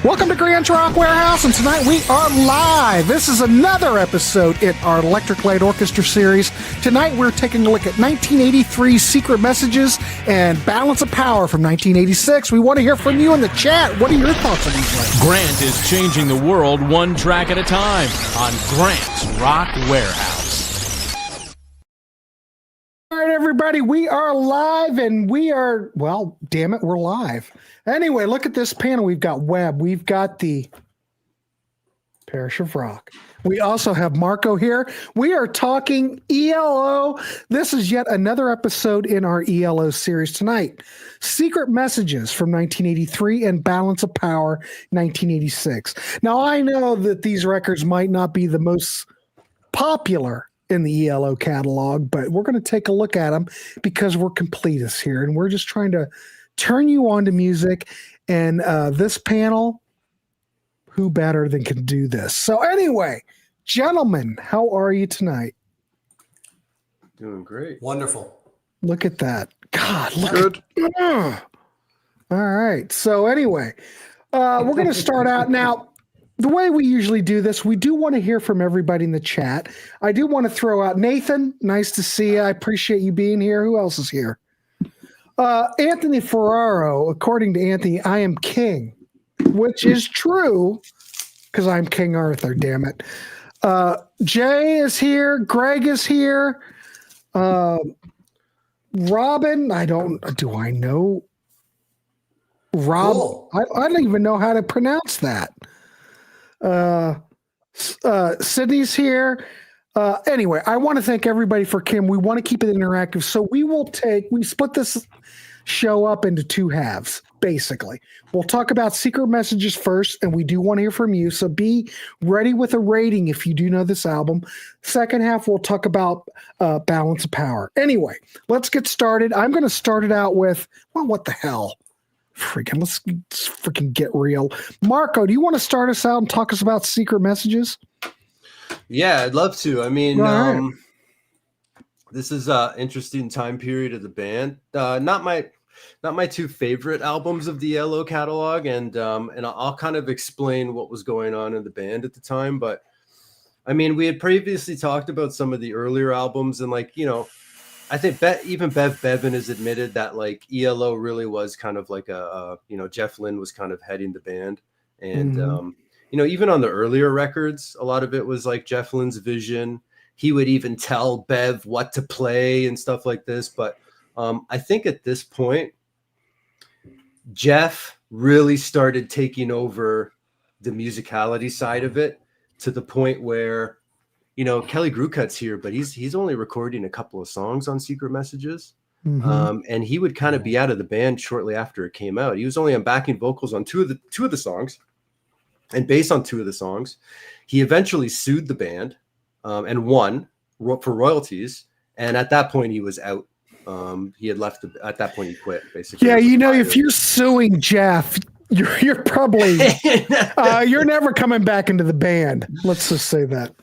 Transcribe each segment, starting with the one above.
Welcome to Grant's Rock Warehouse, and tonight we are live. This is another episode in our Electric Light Orchestra series. Tonight we're taking a look at 1983 Secret Messages and Balance of Power from 1986. We want to hear from you in the chat. What are your thoughts on these records? Grant is changing the world one track at a time on Grant's Rock Warehouse. All right, everybody, we are live, and we are, well, damn it, we're live. Anyway, look at this panel. We've got Webb. We've got the Parish of Rock. We also have Marco here. We are talking ELO. This is yet another episode in our ELO series tonight. Secret Messages from 1983 and Balance of Power 1986. Now, I know that these records might not be the most popular in the ELO catalog, but we're going to take a look at them because we're completists here, and we're just trying to turn you on to music. And this panel, who better than can do this? So anyway, gentlemen, how are you tonight? Doing great. Wonderful. Look at that. God, look good. All right. So anyway, we're going to start out now. The way we usually do this, we do want to hear from everybody in the chat. I do want to throw out Nathan. Nice to see you. I appreciate you being here. Who else is here? Anthony Ferraro. According to Anthony, I am king, which is true because I'm King Arthur, damn it. Jay is here. Greg is here. Robin, do I know? Rob, Cool. I don't even know how to pronounce that. Sydney's here. Anyway, I want to thank everybody for Kim. We want to keep it interactive. So we split this show up into two halves, basically. We'll talk about Secret Messages first, and we do want to hear from you. So be ready with a rating if you do know this album. Second half, we'll talk about Balance of Power. Anyway, let's get started. I'm going to start it out with, well, what the hell? Let's freaking get real. Marco, do you want to start us out and talk us about Secret Messages? Yeah, I'd love to. I mean, right. This is an interesting time period of the band. Not my two favorite albums of the Yellow catalog, and I'll kind of explain what was going on in the band at the time. But I mean, we had previously talked about some of the earlier albums, and I think even Bev Bevan has admitted that ELO really was kind of like Jeff Lynne was kind of heading the band, and even on the earlier records, a lot of it was like Jeff Lynne's vision. He would even tell Bev what to play and stuff like this. But I think at this point, Jeff really started taking over the musicality side of it to the point where, Kelly Grucut's here, but he's only recording a couple of songs on Secret Messages. Mm-hmm. And he would kind of be out of the band shortly after it came out. He was only on backing vocals on two of the songs. And based on two of the songs, he eventually sued the band and won for royalties. And at that point, he was out. He had left. At that point, he quit, basically. Yeah, if you're suing Jeff, you're probably you're never coming back into the band. Let's just say that.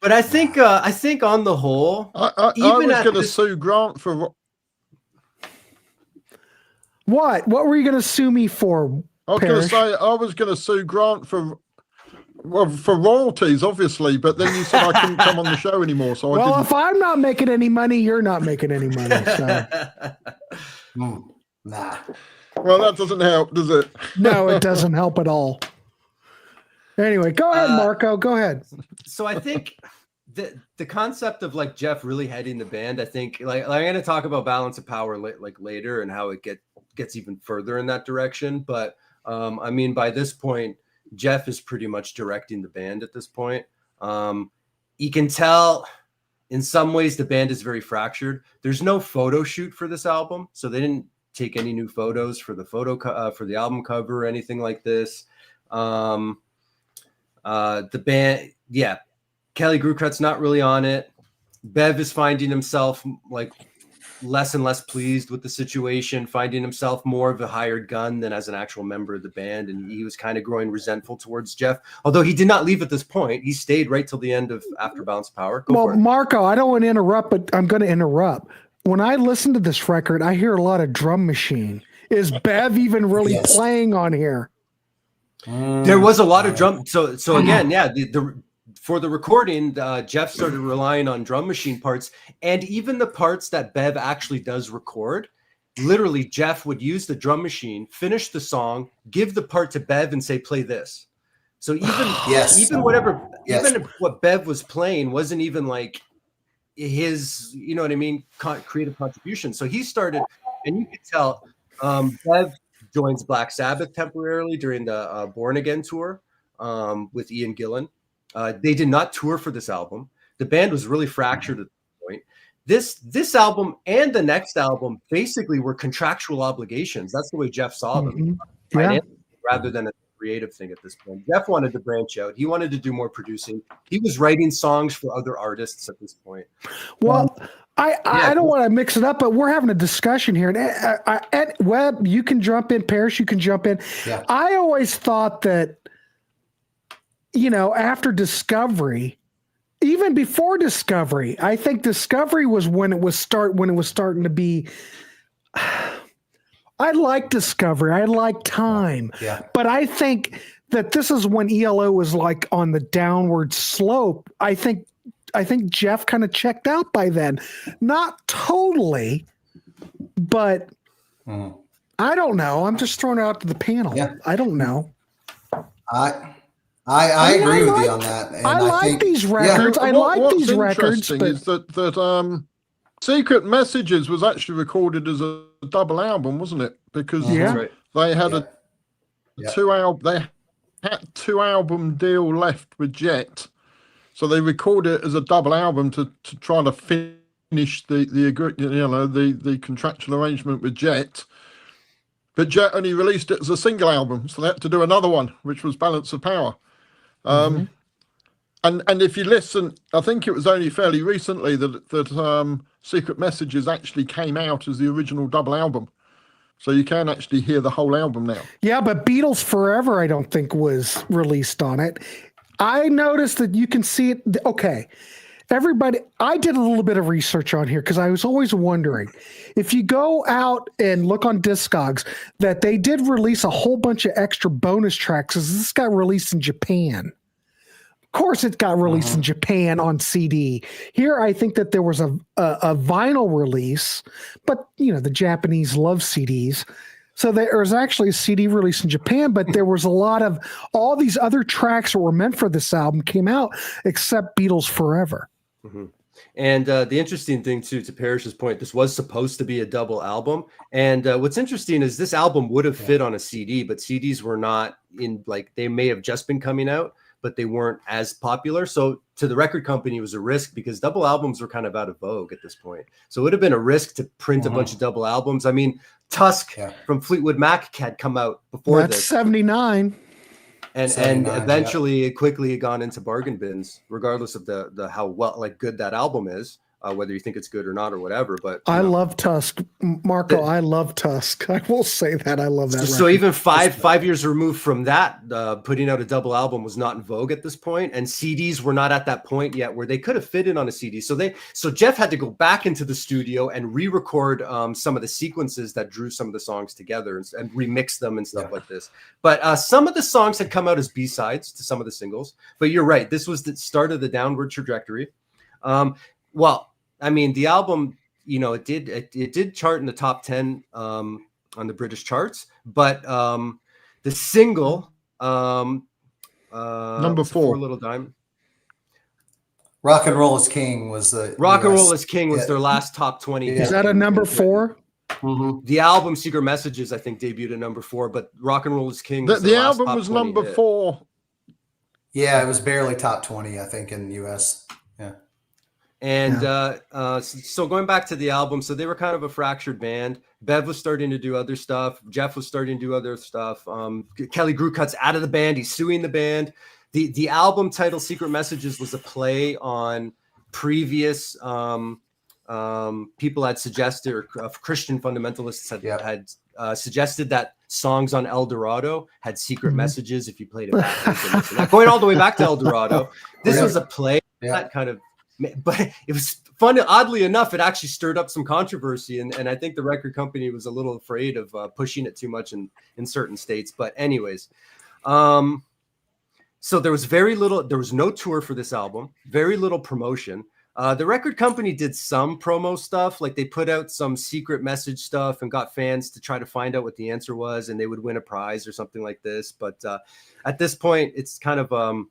But I think on the whole, I was going to sue Grant for what? What were you going to sue me for? I was going to sue Grant for royalties, obviously, but then you said I couldn't come on the show anymore. So well, if I'm not making any money, you're not making any money. So. Nah. Well, that doesn't help, does it? No, it doesn't help at all. Anyway, go ahead, Marco. Go ahead. So I think the concept of Jeff really heading the band, I think I'm going to talk about Balance of Power later and how it gets even further in that direction. But I mean, by this point, Jeff is pretty much directing the band at this point. You can tell in some ways the band is very fractured. There's no photo shoot for this album, so they didn't take any new photos for the for the album cover or anything like this. The band, Kelly Grucut's not really on it. Bev is finding himself less and less pleased with the situation, finding himself more of a hired gun than as an actual member of the band. And he was kind of growing resentful towards Jeff, although he did not leave at this point. He stayed right till the end of After Balance of Power. Well, Marco, I don't want to interrupt, but I'm going to interrupt. When I listen to this record, I hear a lot of drum machine. Is Bev even really playing on here? There was a lot of drum. So again, yeah, for the recording, Jeff started relying on drum machine parts, and even the parts that Bev actually does record. Literally, Jeff would use the drum machine, finish the song, give the part to Bev, and say, "Play this." So even what Bev was playing wasn't even like his, you know what I mean, creative contribution. So he started, and you could tell Bev joins Black Sabbath temporarily during the Born Again tour with Ian Gillan. They did not tour for this album. The band was really fractured at this point. This album and the next album basically were contractual obligations. That's the way Jeff saw them, rather than a creative thing at this point. Jeff wanted to branch out. He wanted to do more producing. He was writing songs for other artists at this point. Well, I don't want to mix it up, but we're having a discussion here. And at Webb, you can jump in. Parish, you can jump in. Yeah. I always thought that, after Discovery, even before Discovery, I think Discovery was when it was starting to be. I like Discovery. I like Time. Yeah. But I think that this is when ELO was like on the downward slope. I think Jeff kind of checked out by then. Not totally, but I don't know. I'm just throwing it out to the panel. Yeah. I don't know. I agree with you on that. And I think these records. Yeah. I like these records. What's interesting is that Secret Messages was actually recorded as a double album, wasn't it? Because they had a 2-album deal left with Jet, so they recorded it as a double album to try to finish the contractual arrangement with Jet. But Jet only released it as a single album, so they had to do another one, which was Balance of Power. And if you listen, I think it was only fairly recently that Secret Messages actually came out as the original double album. So you can actually hear the whole album now. Yeah, but Beatles Forever, I don't think was released on it. I noticed that you can see it. Okay, everybody, I did a little bit of research on here because I was always wondering if you go out and look on Discogs that they did release a whole bunch of extra bonus tracks as this got released in Japan. Of course, it got released in Japan on CD. Here, I think that there was a vinyl release, but the Japanese love CDs. So there was actually a CD release in Japan, but there was a lot of all these other tracks that were meant for this album came out, except Beatles Forever. Mm-hmm. And the interesting thing, too, to Parish's point, this was supposed to be a double album. And what's interesting is this album would have fit on a CD, but CDs were not they may have just been coming out, but they weren't as popular. So to the record company, it was a risk because double albums were kind of out of vogue at this point. So it would have been a risk to print a bunch of double albums. I mean, Tusk from Fleetwood Mac had come out before this. That's 79. And eventually it quickly had gone into bargain bins, regardless of the how good that album is. Whether you think it's good or not or whatever. But I love Tusk, Marco. I love Tusk. I will say that I love that. So even five years removed from that, putting out a double album was not in vogue at this point, and CDs were not at that point yet where they could have fit in on a CD. So Jeff had to go back into the studio and re-record some of the sequences that drew some of the songs together and remix them and stuff like this. But some of the songs had come out as B-sides to some of the singles. But you're right, this was the start of the downward trajectory. I mean, the album, it did chart in the top 10 on the British charts, but the single number 4, Little Dime. Rock and Roll is King was the Rock and Roll is King was their last top 20. Is that a number 4? Mm-hmm. The album Secret Messages, I think, debuted at number 4, but Rock and Roll is King. Was the album was number 4. Yeah, it was barely top 20, I think, in the US. Yeah. And so going back to the album, so they were kind of a fractured band. Bev was starting to do other stuff. Jeff was starting to do other stuff. Kelly Grewcut's out of the band. He's suing the band. The album title Secret Messages was a play on previous people had suggested, or Christian fundamentalists had suggested that songs on El Dorado had secret messages if you played it backwards. Going all the way back to El Dorado, this was a play that kind of. But it was fun. Oddly enough, it actually stirred up some controversy, and I think the record company was a little afraid of pushing it too much in certain states. But anyways, So there was no tour for this album, very little promotion. The record company did some promo stuff, like they put out some secret message stuff and got fans to try to find out what the answer was, and they would win a prize or something like this. But at this point, it's kind of a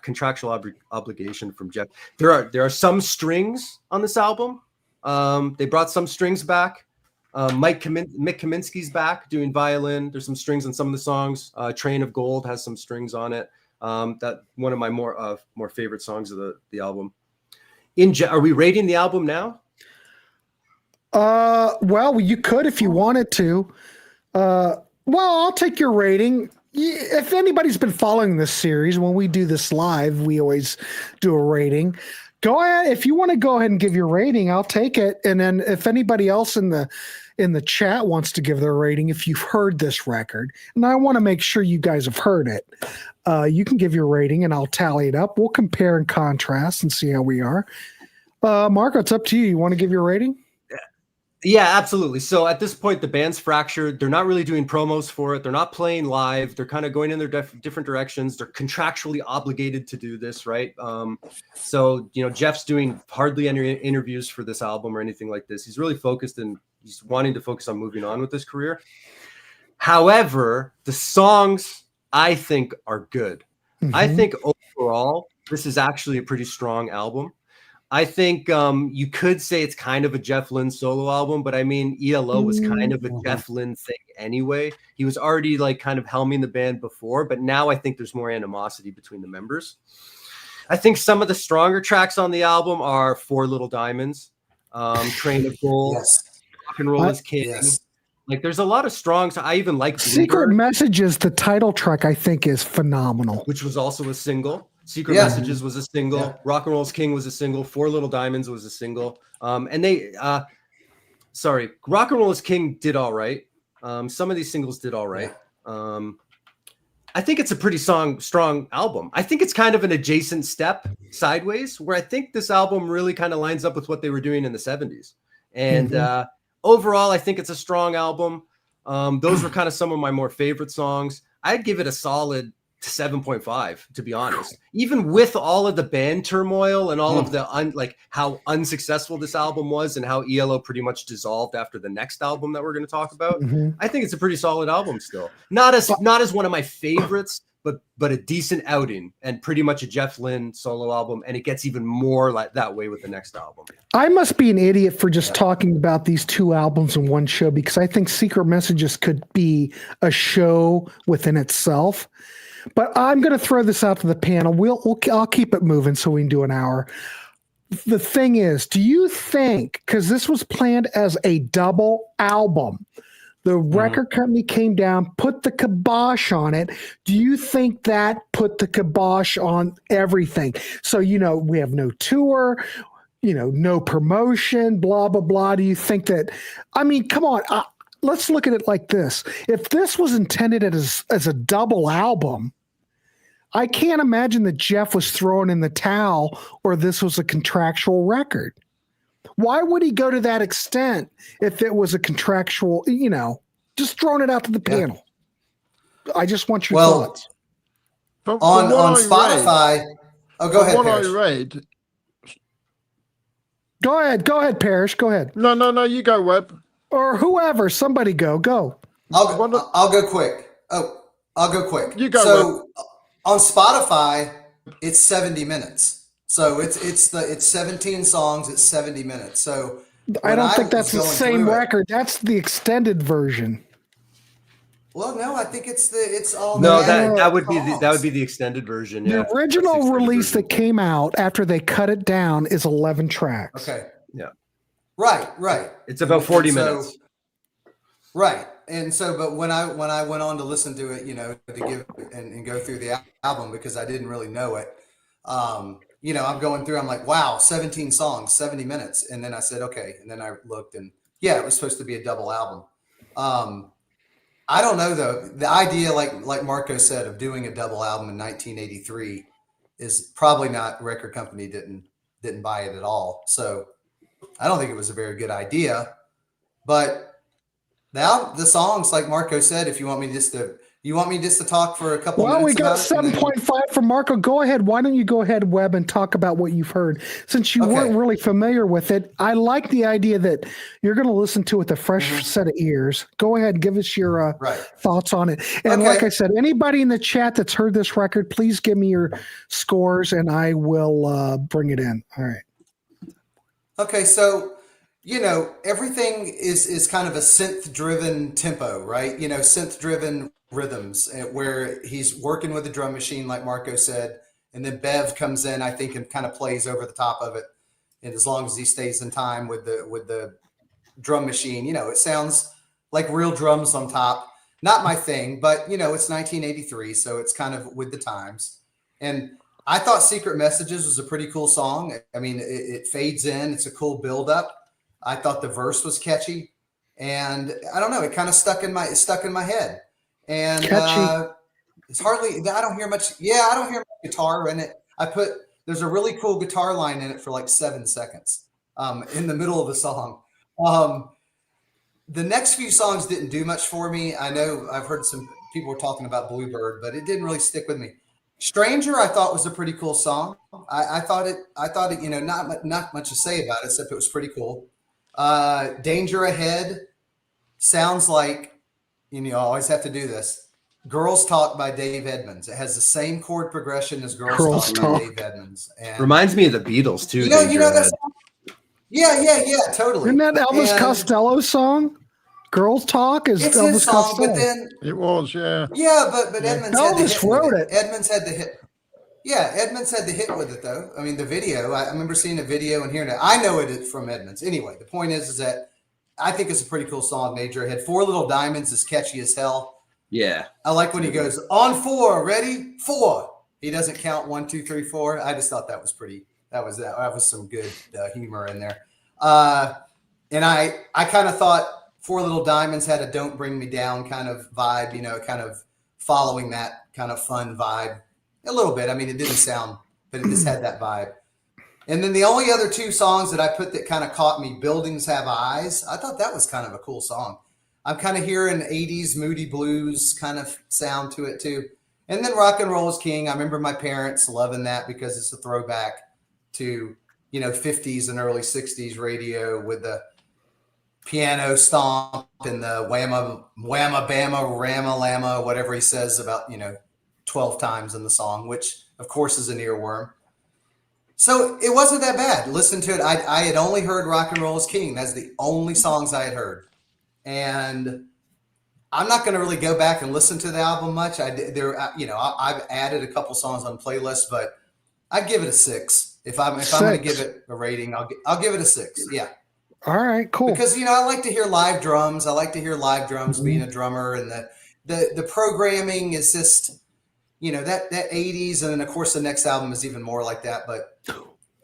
contractual obligation from Jeff. There are some strings on this album. They brought some strings back. Mick Kaminsky's back doing violin. There's some strings on some of the songs. Train of Gold has some strings on it. That one of my more favorite songs of the album. Are we rating the album now? Well, you could if you wanted to. Well, I'll take your rating. If anybody's been following this series, when we do this live, we always do a rating. Go ahead. If you want to go ahead and give your rating, I'll take it. And then if anybody else in the chat wants to give their rating, if you've heard this record, and I want to make sure you guys have heard it, you can give your rating and I'll tally it up. We'll compare and contrast and see how we are. Marco, it's up to you. You want to give your rating? Yeah, absolutely. So at this point, the band's fractured. They're not really doing promos for it. They're not playing live. They're kind of going in their different directions. They're contractually obligated to do this, right? So, Jeff's doing hardly any interviews for this album or anything like this. He's really focused and he's wanting to focus on moving on with his career. However, the songs I think are good. Mm-hmm. I think overall, this is actually a pretty strong album. I think you could say it's kind of a Jeff Lynne solo album, but I mean, ELO was kind of a Jeff Lynne thing anyway. He was already like kind of helming the band before, but now I think there's more animosity between the members. I think some of the stronger tracks on the album are Four Little Diamonds, Train of Gold, yes. Rock and Roll is King. Yes. Like there's a lot of strong. I even like Secret Messages, the title track, I think is phenomenal. Which was also a single. Secret Messages was a single. Yeah. Rock and Roll's King was a single. Four Little Diamonds was a single. Rock and Roll's King did all right. Some of these singles did all right. Yeah. I think it's a pretty strong album. I think it's kind of an adjacent step sideways, where I think this album really kind of lines up with what they were doing in the 70s. And overall, I think it's a strong album. Those were kind of some of my more favorite songs. I'd give it a solid 7.5, to be honest. Even with all of the band turmoil and all of the how unsuccessful this album was and how ELO pretty much dissolved after the next album that we're going to talk about, I think it's a pretty solid album still. Not as one of my favorites, but a decent outing and pretty much a Jeff Lynne solo album, and it gets even more like that way with the next album. I must be an idiot for just talking about these two albums in one show, because I think Secret Messages could be a show within itself. But I'm going to throw this out to the panel. I'll keep it moving so we can do an hour. The thing is, do you think, because this was planned as a double album, the record company came down, put the kibosh on it. Do you think that put the kibosh on everything? So, we have no tour, no promotion, blah, blah, blah. Do you think that, come on, let's look at it like this. If this was intended as a double album, I can't imagine that Jeff was throwing in the towel or this was a contractual record. Why would he go to that extent if it was a contractual, just throwing it out to the panel? I just want your thoughts. On Spotify. Go ahead, Parish. I read. Go ahead, Parish. Go ahead. No, you go, Webb. Or whoever, somebody go. I'll go quick. I'll go quick. You go. So on Spotify, it's 70 minutes. So it's 17 songs. It's 70 minutes. So I don't think that's the same record. That's the extended version. Well, no, I think it's all. No, that would be the extended version. Yeah. The original release that came out after they cut it down is 11 tracks. Okay. Yeah. Right. It's about 40 minutes. Right. And so, but when I went on to listen to it, to give and go through the album, because I didn't really know it, I'm going through, I'm like, wow, 17 songs, 70 minutes. And then I said, okay. And then I looked and it was supposed to be a double album. I don't know though. The idea, like Marco said, of doing a double album in 1983 is probably not, record company didn't buy it at all. So I don't think it was a very good idea, but now the songs, like Marco said, if you want me just to You want me just to talk for a couple Well, we minutes got about it? 7.5 from Marco. Go ahead. Why don't you go ahead, Webb, and talk about what you've heard? Since you weren't really familiar with it, I like the idea that you're going to listen to it with a fresh set of ears. Go ahead. Give us your thoughts on it. And like I said, anybody in the chat that's heard this record, please give me your scores, and I will bring it in. All right. Okay, so everything is kind of a synth-driven tempo, right? Synth-driven rhythms where he's working with the drum machine, like Marco said, and then Bev comes in, I think, and kind of plays over the top of it. And as long as he stays in time with the drum machine, it sounds like real drums on top. Not my thing, but it's 1983, so it's kind of with the times. And I thought Secret Messages was a pretty cool song. I mean, it fades in. It's a cool build-up. I thought the verse was catchy, and I don't know. It kind of stuck in my head. And it's hardly. I don't hear much. Yeah, I don't hear much guitar in it. There's a really cool guitar line in it for like 7 seconds, in the middle of the song. The next few songs didn't do much for me. I know I've heard some people were talking about Bluebird, but it didn't really stick with me. Stranger, I thought was a pretty cool song. I thought it, not much to say about it, except it was pretty cool. Danger Ahead sounds like, I always have to do this. Girls Talk by Dave Edmunds. It has the same chord progression as Girls Talk by Dave Edmunds. And reminds me of the Beatles too. Yeah, totally. Isn't that Elvis Costello's song? Girls Talk is it's Elvis his song, Costello. but then it was, yeah. Yeah, but Edmunds Elvis wrote it. Edmunds had the hit. Yeah, Edmunds had the hit with it though. I mean, the video. I remember seeing a video and hearing it. I know it from Edmunds. Anyway, the point is that I think it's a pretty cool song. Major Head. Four Little Diamonds is catchy as hell. Yeah, I like when he goes on 4, ready 4. He doesn't count 1, 2, 3, 4. I just thought that was pretty. That was some good humor in there. And I kind of thought Four Little Diamonds had a "Don't Bring Me Down" kind of vibe. Kind of following that kind of fun vibe a little bit. I mean, it didn't sound, but it just had that vibe. And then the only other 2 songs that I put that kind of caught me, "Buildings Have Eyes." I thought that was kind of a cool song. I'm kind of hearing 80s moody blues kind of sound to it too. And then Rock and Roll is King. I remember my parents loving that because it's a throwback to, 50s and early 60s radio with the piano stomp and the whamma, bama, rama, lama, whatever he says about, 12 times in the song, which of course is an earworm. So it wasn't that bad. Listen to it. I had only heard Rock and Roll is King. That's the only songs I had heard. And I'm not going to really go back and listen to the album much. I've added a couple songs on playlists, but I'd give it a 6. If I'm going to give it a rating, I'll give it a 6. Yeah. All right, cool. Because I like to hear live drums. I like to hear live drums being a drummer, and the programming is just that 80s, and then of course the next album is even more like that. But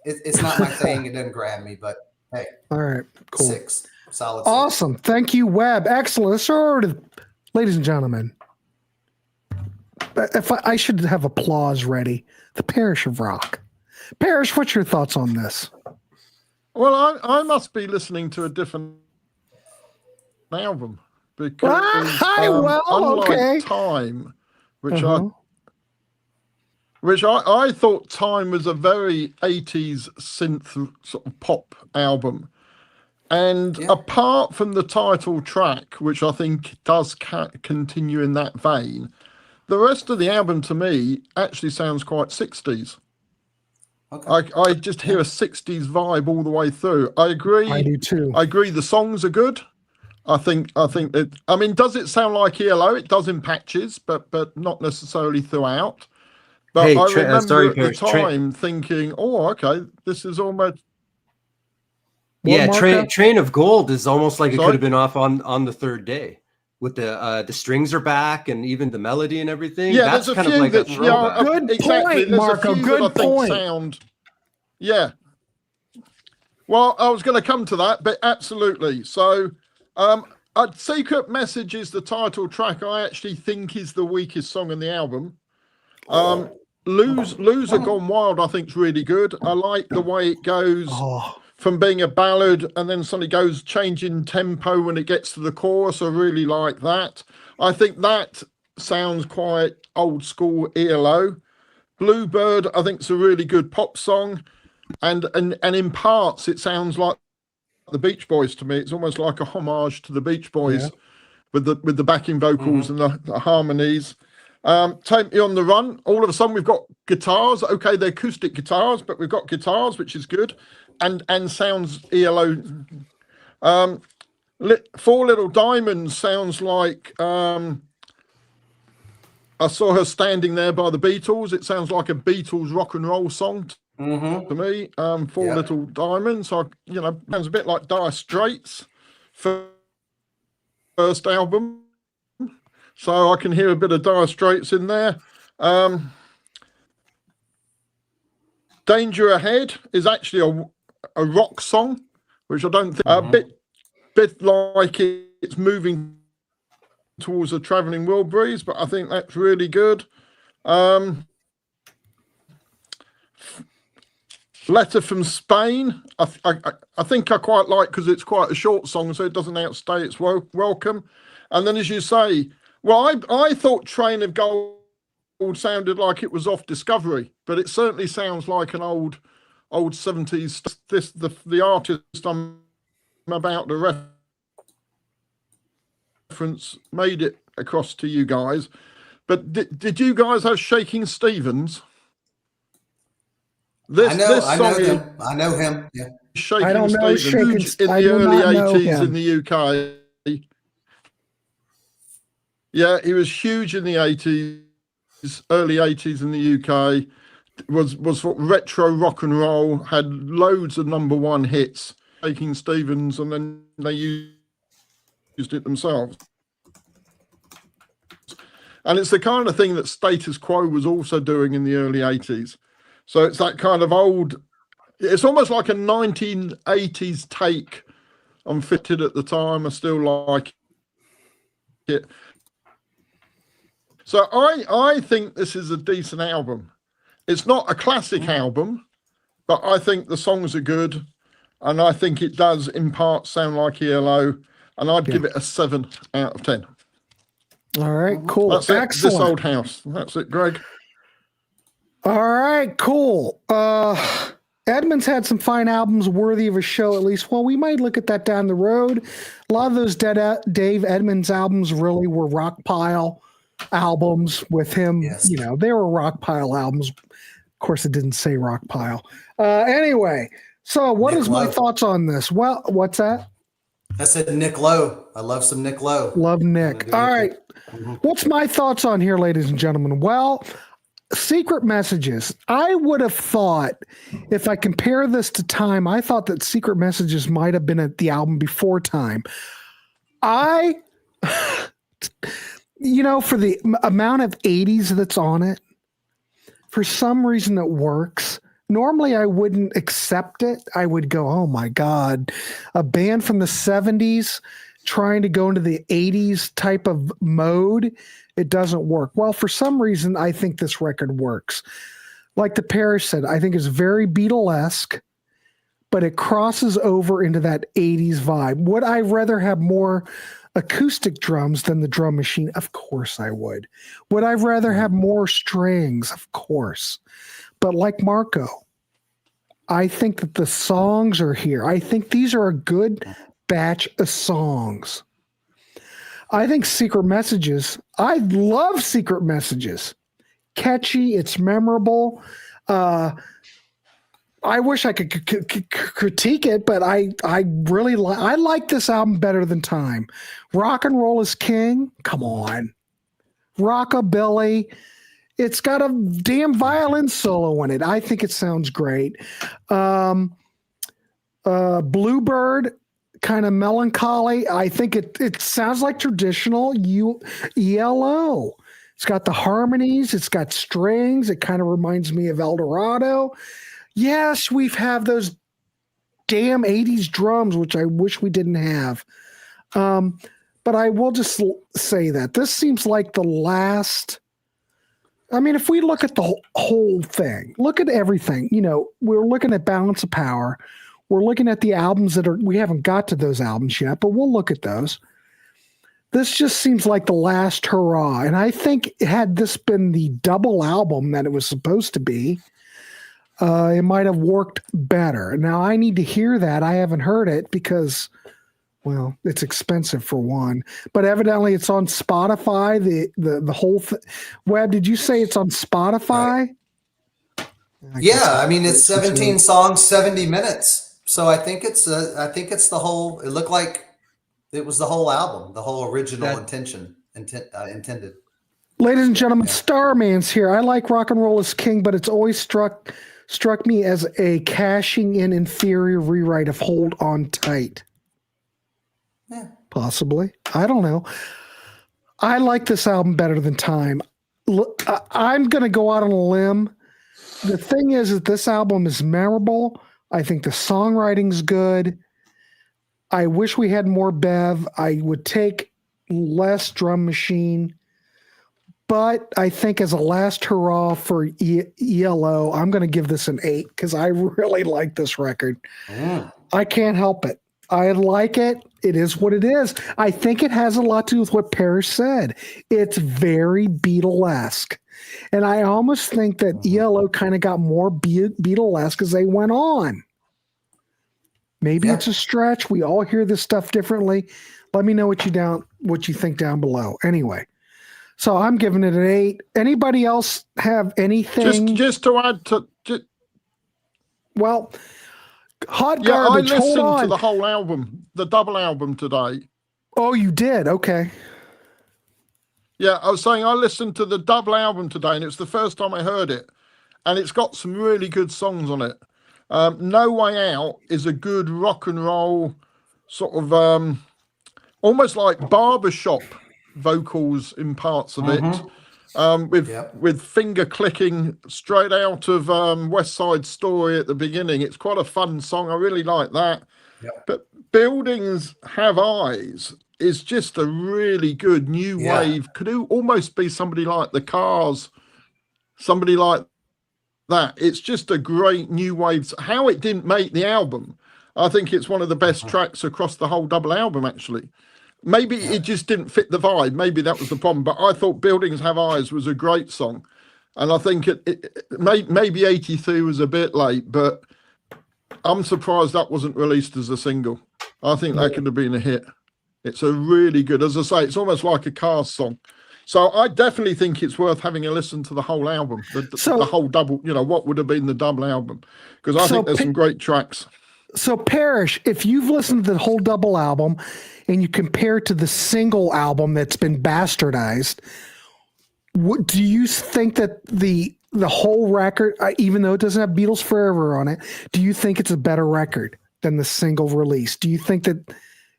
it's not my thing. It doesn't grab me. But hey, all right, cool. 6. Solid. Awesome. Thank you, Webb. Excellent. Let's start with, ladies and gentlemen. If I should have applause ready, the Parish of Rock. Parish, what's your thoughts on this? Well, I must be listening to a different album because unlike Time, which I thought Time was a very 80s synth sort of pop album. And apart from the title track, which I think does continue in that vein, the rest of the album to me actually sounds quite 60s. Okay. I just hear a 60s vibe all the way through. I agree. I do too. I agree the songs are good. I think that, I mean, does it sound like ELO? It does in patches, but not necessarily throughout. But I remember at the time thinking, oh, okay, this is almost... Train of Gold is almost like it could have been off on the third day, with the strings are back and even the melody and everything. Yeah, that's there's kind a few of like that, a good point, Marco. Good point. Yeah. Well, I was going to come to that, but absolutely. So, Secret Message is the title track. I actually think is the weakest song in the album. Loser Gone Wild, I think, is really good. I like the way it goes. From being a ballad and then suddenly goes changing tempo when it gets to the chorus. I really like that. I think that sounds quite old school ELO. Bluebird, I think, is a really good pop song, and in parts it sounds like the Beach Boys to me. It's almost like a homage to the Beach Boys with the backing vocals and the harmonies. Take Me on the Run. All of a sudden we've got guitars. Okay, they're acoustic guitars, but we've got guitars, which is good, and sounds ELO. Four Little Diamonds sounds like I Saw Her Standing There by the Beatles. It sounds like a Beatles rock and roll song to me. Four Little Diamonds, sounds a bit like Dire Straits' first album. So I can hear a bit of Dire Straits in there. Danger Ahead is actually a rock song, which I don't think a bit like it's moving towards a Traveling Wilburys, but I think that's really good. Letter from Spain, I think I quite like, because it's quite a short song, so it doesn't outstay its welcome. And then, as you say, well, I thought Train of Gold sounded like it was off Discovery, but it certainly sounds like an old 70s. The artist I'm about to reference made it across to you guys. But did you guys have Shaking Stevens? I know him. Yeah. Shaking I don't know Stevens, Shaking, in I the do early not know 80s him. in the UK. Yeah, he was huge in the 80s, early 80s in the UK. Was sort of retro rock and roll, had loads of #1 hits, Shaking Stevens, and then they used it themselves. And it's the kind of thing that Status Quo was also doing in the early 80s. So it's that kind of old, it's almost like a 1980s take on Fitted at the time. I still like it. So I think this is a decent album. It's not a classic album, but I think the songs are good. And I think it does in part sound like ELO. And I'd give it a 7 out of 10. All right, cool. That's it. Excellent. This Old House. That's it, Greg. All right, cool. Edmund's had some fine albums worthy of a show, at least. Well, we might look at that down the road. A lot of those Dave Edmunds albums really were rock pile albums with him. Yes. They were rock pile albums. Of course, it didn't say rock pile. Anyway, so what Nick is my Lowe. thoughts on this? Well, what's that? I said Nick Lowe. I love some Nick Lowe. Love Nick. All right. What's my thoughts on here, ladies and gentlemen? Well, Secret Messages. I would have thought, if I compare this to Time, I thought that Secret Messages might have been at the album before Time. For the amount of 80s that's on it, for some reason it works. Normally I wouldn't accept it. I would go, oh my God, a band from the 70s trying to go into the 80s type of mode. It doesn't work. Well, for some reason, I think this record works. Like the Parish said, I think it's very Beatlesque, but it crosses over into that 80s vibe. Would I rather have more acoustic drums than the drum machine? Of course I would. Would I rather have more strings? Of course. But like Marco, I think that the songs are here. I think these are a good batch of songs. I think Secret Messages, I love Secret Messages. Catchy, it's memorable. I wish I could critique it, but I really like this album better than Time. Rock and Roll is King. Come on. Rockabilly. It's got a damn violin solo in it. I think it sounds great. Bluebird, kind of melancholy. I think it sounds like traditional ELO. It's got the harmonies. It's got strings. It kind of reminds me of El Dorado. Yes, we've had those damn 80s drums, which I wish we didn't have. But I will just say that this seems like the last. I mean, if we look at the whole thing, look at everything, we're looking at Balance of Power. We're looking at the albums we haven't got to those albums yet, but we'll look at those. This just seems like the last hurrah. And I think had this been the double album that it was supposed to be, it might have worked better. Now I need to hear that. I haven't heard it because, well, it's expensive for one. But evidently it's on Spotify. The whole Webb, did you say it's on Spotify? Right. Yeah, I mean it's 17 songs, 70 minutes. So I think it's the whole. It looked like it was the whole album, the whole original intended. Ladies and gentlemen, Starman's here. I like Rock and Roll is King, but it's always struck me as a cashing in inferior rewrite of Hold On Tight. Yeah. Possibly. I don't know. I like this album better than Time. I'm going to go out on a limb. The thing is that this album is memorable. I think the songwriting's good. I wish we had more Bev. I would take less drum machine. But I think as a last hurrah for ELO, I'm going to give this an 8 because I really like this record. I can't help it. I like it. It is what it is. I think it has a lot to do with what Parish said. It's very Beatlesque. And I almost think that ELO kind of got more Beatlesque as they went on. Maybe it's a stretch. We all hear this stuff differently. Let me know what you think down below. Anyway. So I'm giving it an 8. Anybody else have anything? Just to add to. Well, Hot Garbage. I listened hold on. to the whole album, the double album today. Oh, you did? Okay. Yeah, I was saying I listened to the double album today, and it's the first time I heard it, and it's got some really good songs on it. No Way Out is a good rock and roll sort of almost like barbershop vocals in parts of it, with finger clicking straight out of West Side Story at the beginning. It's quite a fun song. I really like that. But Buildings Have Eyes is just a really good new wave. Could almost be somebody like the Cars, somebody like that. It's just a great new wave. How it didn't make the album, I think it's one of the best tracks across the whole double album, actually. Maybe it just didn't fit the vibe. Maybe that was the problem. But I thought Buildings Have Eyes was a great song. And I think maybe 83 was a bit late, but I'm surprised that wasn't released as a single. I think that could have been a hit. It's a really good, as I say, it's almost like a Cars song. So I definitely think it's worth having a listen to the whole album, the whole double, what would have been the double album. Because I think there's some great tracks. So Parish, if you've listened to the whole double album and you compare it to the single album that's been bastardized, do you think that the whole record, even though it doesn't have Beatles Forever on it, do you think it's a better record than the single release? Do you think that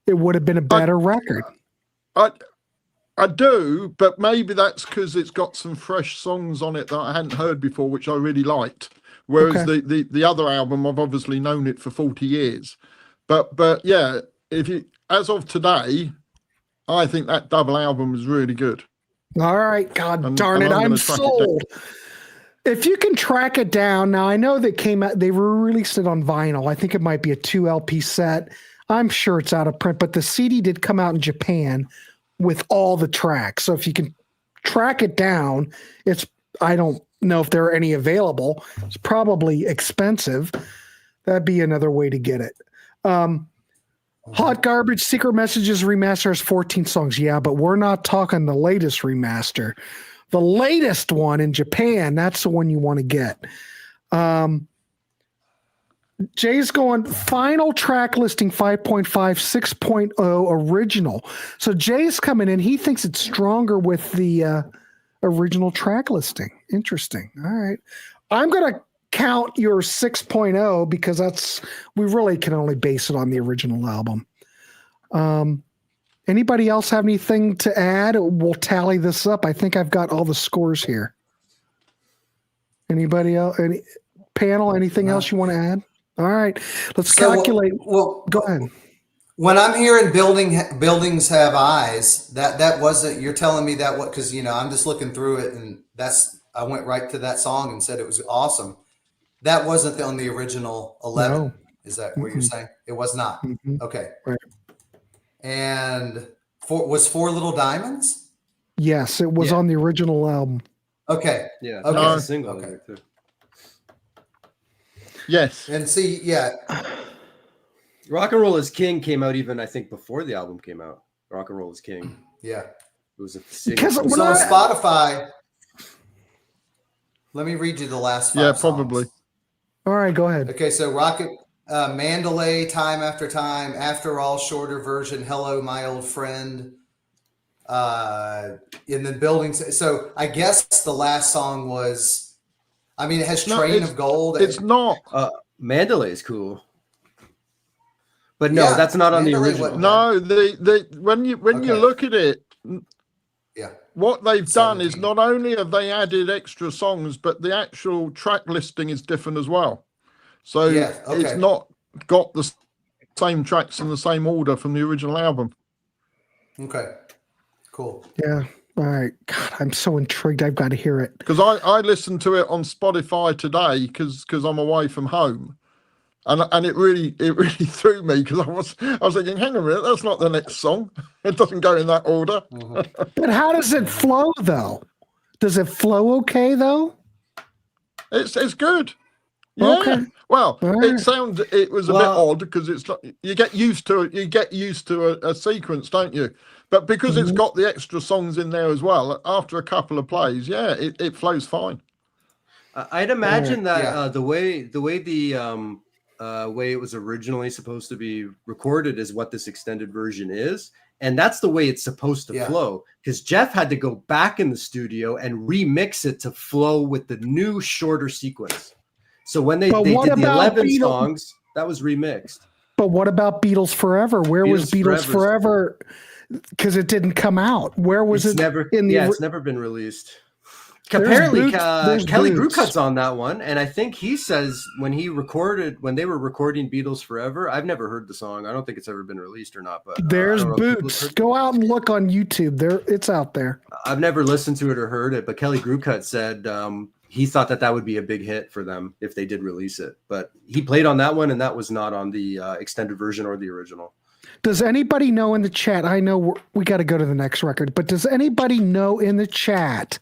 it would have been a better record? I do, but maybe that's because it's got some fresh songs on it that I hadn't heard before, which I really liked. Whereas the other album, I've obviously known it for 40 years. But yeah, as of today, I think that double album is really good. All right, God darn it, I'm sold. If you can track it down, now I know that came out, they released it on vinyl. I think it might be a 2 LP set. I'm sure it's out of print, but the CD did come out in Japan with all the tracks. So if you can track it down, I don't know if there are any available. It's probably expensive. That'd be another way to get it. Hot Garbage Secret Messages remaster has 14 songs. Yeah, but we're not talking the latest remaster. The latest one in Japan, that's the one you want to get. Jay's going final track listing 5.5, 6.0 original. So Jay's coming in. He thinks it's stronger with the original track listing. Interesting. All right. I'm going to count your 6.0 because we really can only base it on the original album. Anybody else have anything to add? We'll tally this up. I think I've got all the scores here. Anybody else? Any panel? Anything else you want to add? All right, let's calculate. Well, go ahead. When I'm hearing buildings have eyes, that wasn't. You're telling me that what? Because I'm just looking through it, and I went right to that song and said it was awesome. That wasn't on the original 11. No. Is that what you're saying? It was not. Okay. Right. And was Four Little Diamonds? Yes, it was Yeah. on the original album. Okay. Yeah, Okay. that's a single. Okay. I think, too. Yes. And see, yeah. Rock and Roll is King came out even, I think, before the album came out. Rock and Roll is King. Yeah. It was a Because single. when So on I- Spotify, let me read you the last 5 Yeah, songs. probably. All right, go ahead. Okay, so Rocket, Mandalay, Time After Time, After All, shorter version, Hello, My Old Friend, in the buildings. So I guess the last song was, I mean, it has No, Train it's- of Gold. It's not. Mandalay is cool. But no, Yeah, that's not on the Mandalay original. wasn't- No, the when you Okay. look at it, Yeah. what they've done is 17. not only have they added extra songs, but the actual track listing is different as well. So Yeah, okay. it's not got the same tracks in the same order from the original album. Okay, cool. Yeah. All right. God, I'm so intrigued. I've got to hear it. Because I listened to it on Spotify today because I'm away from home, and it really threw me because I was thinking, hang on a minute, that's not the next song. It doesn't go in that order. But how does it flow, though? Does it flow okay, though? It's good. Yeah. Okay. Well, All right. it was a Well- bit odd because it's not, you get used to it. You get used to a sequence, don't you? But because it's got the extra songs in there as well, after a couple of plays, yeah, it flows fine. I'd imagine that Yeah. the way the way it was originally supposed to be recorded is what this extended version is, and that's the way it's supposed to Yeah. flow. Because Jeff had to go back in the studio and remix it to flow with the new shorter sequence. So when they But did what the about 11 Beatles- songs, that was remixed. But what about Beatles Forever? Where was Beatles Beatles Forever? Because it didn't come out. Where was It's it? never, in the it's never been released. There's Apparently, Boots- there's Kelly Boots. Grewcut's on that one, and I think he says when they were recording Beatles Forever. I've never heard the song. I don't think it's ever been released or not. But There's I don't know if people Boots. have heard- Go out and look on YouTube. It's out there. I've never listened to it or heard it, but Kelly Grewcut said he thought that would be a big hit for them if they did release it. But he played on that one, and that was not on the extended version or the original. Does anybody know in the chat? I know we got to go to the next record, but does anybody know in the chat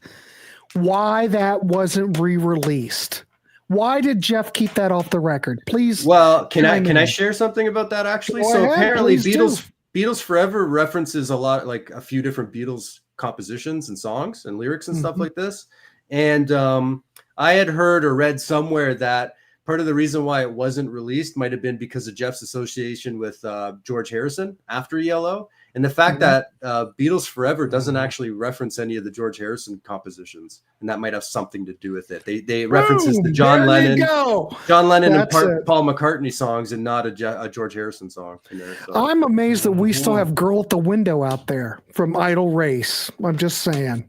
why that wasn't re-released? Why did Jeff keep that off the record? Please. Well, can I chime in. share something about that actually? Go So ahead, apparently please Beatles Forever references a lot, like a few different Beatles compositions and songs and lyrics and stuff like this. And I had heard or read somewhere that part of the reason why it wasn't released might have been because of Jeff's association with George Harrison after ELO, and the fact that Beatles Forever doesn't actually reference any of the George Harrison compositions, and that might have something to do with it. They references the Boom, John there you Lennon, go. John Lennon and That's it. Paul McCartney songs, and not a George Harrison song in there. So. I'm amazed that we still have "Girl at the Window" out there from Idle Race. I'm just saying.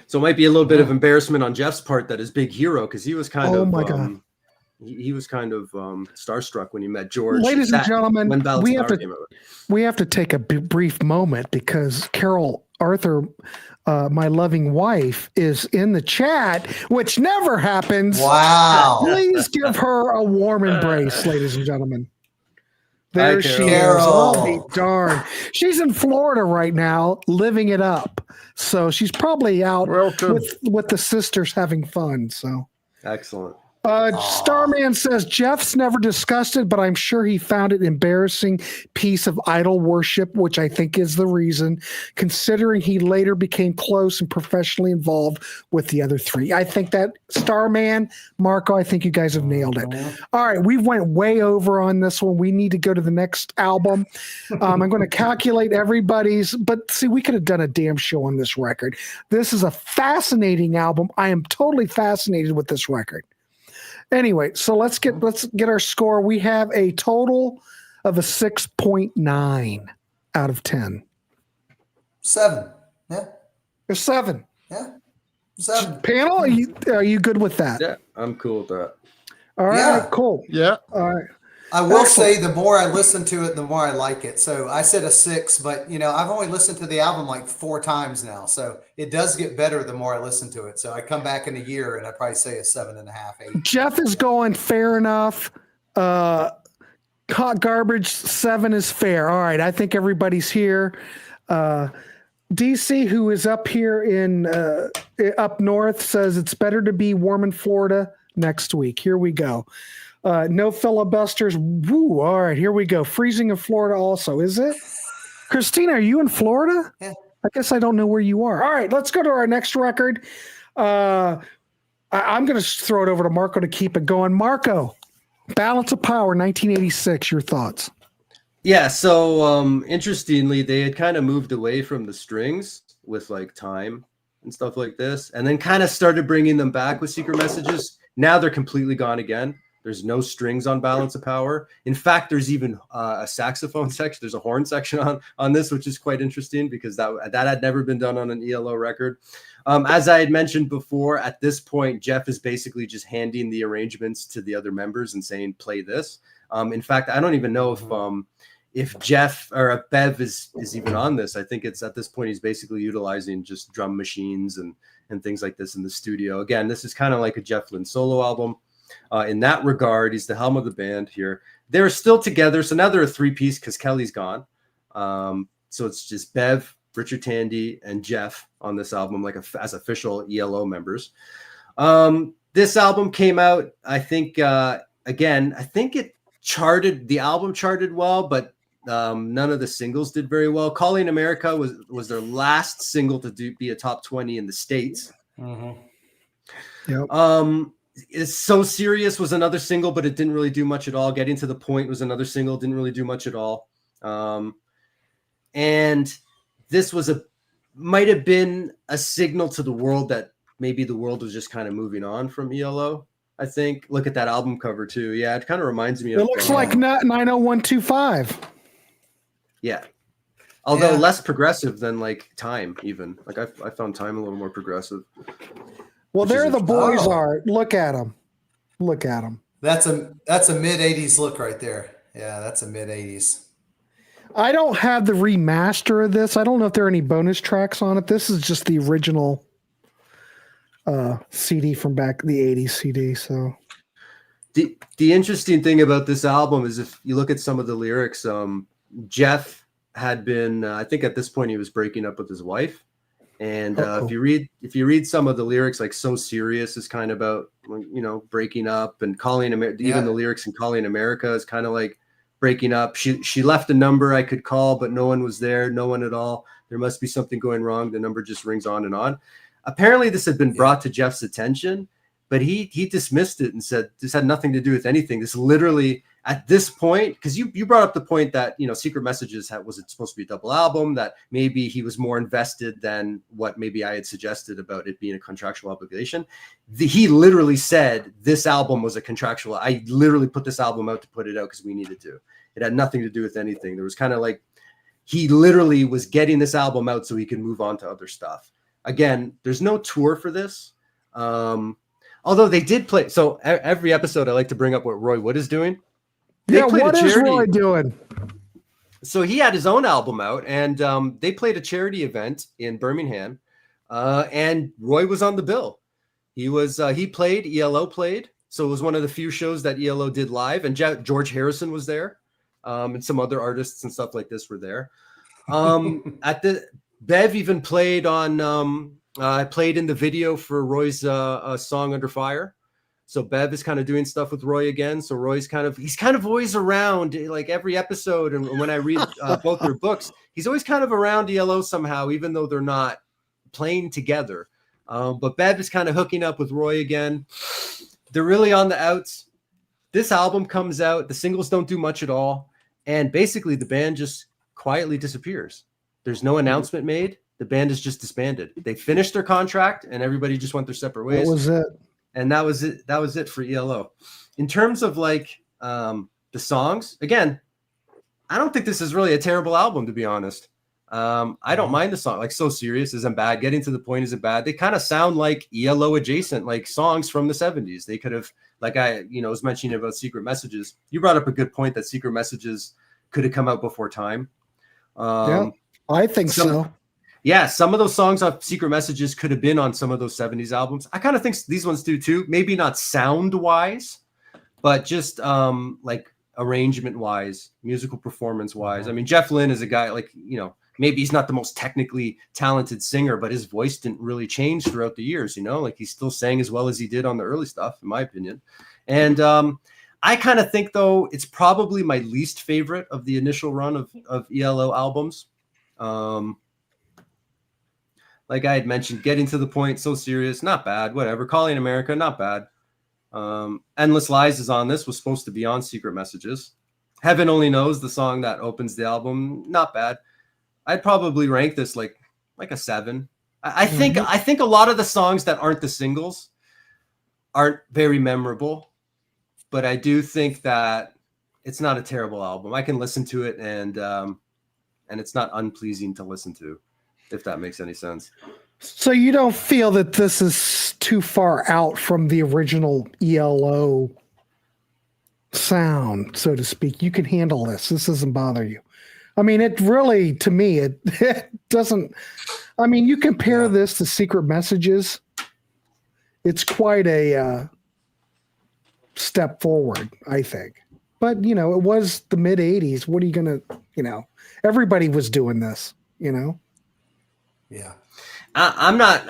So it might be a little bit of embarrassment on Jeff's part that his big hero, because he was kind Oh of my God. he was kind of starstruck when he met George. Ladies and gentlemen, when Balance we of have Power to came out. we have to take a brief moment because Carol Arthur, my loving wife, is in the chat, which never happens. Wow. Please give her a warm embrace, ladies and gentlemen. There Hi, she is. Carol. I'll be darned. She's in Florida right now, living it up. So she's probably out Welcome. with the sisters having fun. So Excellent. Starman says Jeff's never discussed it, but I'm sure he found it embarrassing piece of idol worship, which I think is the reason, considering he later became close and professionally involved with the other three. I think that Starman, Marco, I think you guys have nailed it. All right, we went way over on this one. We need to go to the next album. I'm going to calculate everybody's, but see, we could have done a damn show on this record. This is a fascinating album. I am totally fascinated with this record. Anyway, so let's get our score. We have a total of a 6.9 out of 10. 7. Yeah. A 7. Yeah. 7. Panel, are you good with that? Yeah, I'm cool with that. All right, Yeah. cool. Yeah. All right. I will Excellent. say the more I listen to it, the more I like it. So I said a 6, but I've only listened to the album like 4 times now. So it does get better the more I listen to it. So I come back in a year and I probably say a 7.5, 8. Jeff is going fair enough. Hot garbage 7 is fair. All right, I think everybody's here. DC, who is up here in up north, says it's better to be warm in Florida next week. Here we go. No filibusters. Woo! All right, here we go. Freezing in Florida also. Is it? Christina, are you in Florida? Yeah. I guess I don't know where you are. All right, let's go to our next record. I'm going to throw it over to Marco to keep it going. Marco, Balance of Power, 1986. Your thoughts? Yeah, so interestingly, they had kind of moved away from the strings with like Time and stuff like this, and then kind of started bringing them back with Secret Messages. Now they're completely gone again. There's no strings on Balance of Power. In fact, there's even a saxophone section. There's a horn section on this, which is quite interesting because that had never been done on an ELO record. As I had mentioned before, at this point, Jeff is basically just handing the arrangements to the other members and saying, play this. In fact, I don't even know if Jeff or if Bev is even on this. I think it's at this point, he's basically utilizing just drum machines and things like this in the studio. Again, this is kind of like a Jeff Lynne solo album. In that regard, he's the helm of the band here. They're still together. So now they're a 3-piece because Kelly's gone. So it's just Bev, Richard Tandy, and Jeff on this album, like as official ELO members. This album came out, I think, again, I think the album charted well, but none of the singles did very well. Calling America was their last single to be a top 20 in the States. Mm-hmm. Yep. It's So Serious was another single, but it didn't really do much at all. Getting to the Point was another single, didn't really do much at all. And this might have been a signal to the world that maybe the world was just kind of moving on from ELO. I think. Look at that album cover too. Yeah, it kind of reminds me of. It looks like 90125. Yeah. Although less progressive than like Time, even. Like I found Time a little more progressive. Well, there the boys are. Look at them. Look at them. That's a mid 80s look right there. Yeah, that's a mid 80s. I don't have the remaster of this. I don't know if there are any bonus tracks on it. This is just the original CD from back the 80s CD. So the interesting thing about this album is if you look at some of the lyrics, Jeff had been I think at this point he was breaking up with his wife. And if you read some of the lyrics, like So Serious is kind of about, breaking up, and Calling America, even the lyrics in Calling America is kind of like breaking up. She left a number I could call, but no one was there. No one at all. There must be something going wrong. The number just rings on and on. Apparently this had been brought to Jeff's attention, but he dismissed it and said this had nothing to do with anything. This literally at this point, because you brought up the point that, Secret Messages was it supposed to be a double album, that maybe he was more invested than what maybe I had suggested about it being a contractual obligation. He literally said this album was a contractual. I literally put this album out to put it out because we needed to. It had nothing to do with anything. There was kind of like he literally was getting this album out so he could move on to other stuff. Again, there's no tour for this. Although they did play. So every episode I like to bring up what Roy Wood is doing. What is Roy doing? So he had his own album out, and they played a charity event in Birmingham, and Roy was on the bill. He played, ELO played, so it was one of the few shows that ELO did live, and George Harrison was there, and some other artists and stuff like this were there. Bev even played played in the video for Roy's song Under Fire. So Bev is kind of doing stuff with Roy again. So Roy's he's kind of always around like every episode. And when I read both their books, he's always kind of around ELO somehow, even though they're not playing together. But Bev is kind of hooking up with Roy again. They're really on the outs. This album comes out. The singles don't do much at all. And basically the band just quietly disappears. There's no announcement made. The band is just disbanded. They finished their contract and everybody just went their separate ways. That was it. And that was it. That was it for ELO. In terms of like the songs, again, I don't think this is really a terrible album, to be honest. I don't mind the song. Like So Serious isn't bad. Getting to the Point isn't bad. They kind of sound like ELO adjacent, like songs from the 70s. They could have, like I was mentioning about Secret Messages. You brought up a good point that Secret Messages could have come out before Time. Yeah, I think so. Yeah, some of those songs off Secret Messages could have been on some of those 70s albums. I kind of think these ones do too. Maybe not sound wise, but just like arrangement wise, musical performance wise. I mean, Jeff Lynne is a guy like, maybe he's not the most technically talented singer, but his voice didn't really change throughout the years, like he still sang as well as he did on the early stuff, in my opinion. And I kind of think, though, it's probably my least favorite of the initial run of ELO albums. Like I had mentioned, Getting to the Point, So Serious, not bad, whatever. Calling America, not bad. Endless Lies is on this, was supposed to be on Secret Messages. Heaven Only Knows, the song that opens the album, not bad. I'd probably rank this like a 7. I think a lot of the songs that aren't the singles aren't very memorable, but I do think that it's not a terrible album. I can listen to it and it's not unpleasing to listen to, if that makes any sense. So you don't feel that this is too far out from the original ELO sound, so to speak? You can handle this. This doesn't bother you. I mean, it really, to me, it doesn't. I mean, you compare this to Secret Messages, it's quite a step forward, I think. But, it was the mid 80s. What are you going to, everybody was doing this, Yeah. I'm not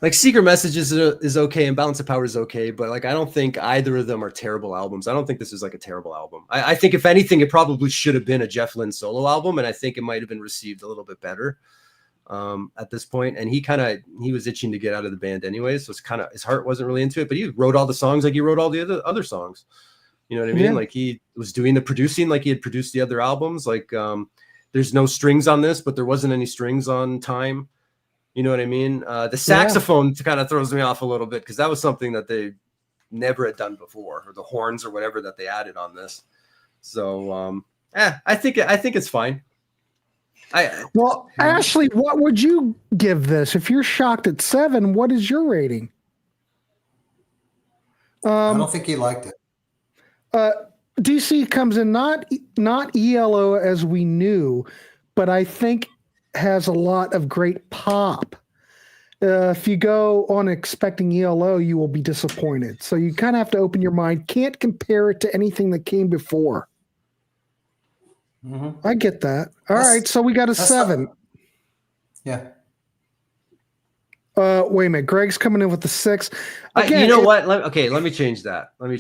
like Secret Messages is okay and Balance of Power is okay, but like I don't think either of them are terrible albums. I don't think this is like a terrible album. I think if anything, it probably should have been a Jeff Lynne solo album, and I think it might have been received a little bit better at this point. And he was itching to get out of the band anyway, so it's kind of his heart wasn't really into it. But he wrote all the songs like he wrote all the other songs. You know what I mean? Yeah. Like he was doing the producing like he had produced the other albums. Like there's no strings on this, but there wasn't any strings on Time. You know what I mean? The saxophone kind of throws me off a little bit because that was something that they never had done before, or the horns or whatever that they added on this. So, I think it's fine. Ashley, what would you give this? If you're shocked at 7, what is your rating? I don't think he liked it. DC comes in not ELO as we knew, but I think has a lot of great pop. If you go on expecting ELO, you will be disappointed. So you kind of have to open your mind. Can't compare it to anything that came before. Mm-hmm. I get that. All right, so we got a 7. Yeah. Wait a minute. Greg's coming in with the 6. Again, you know what? Let me change that. We're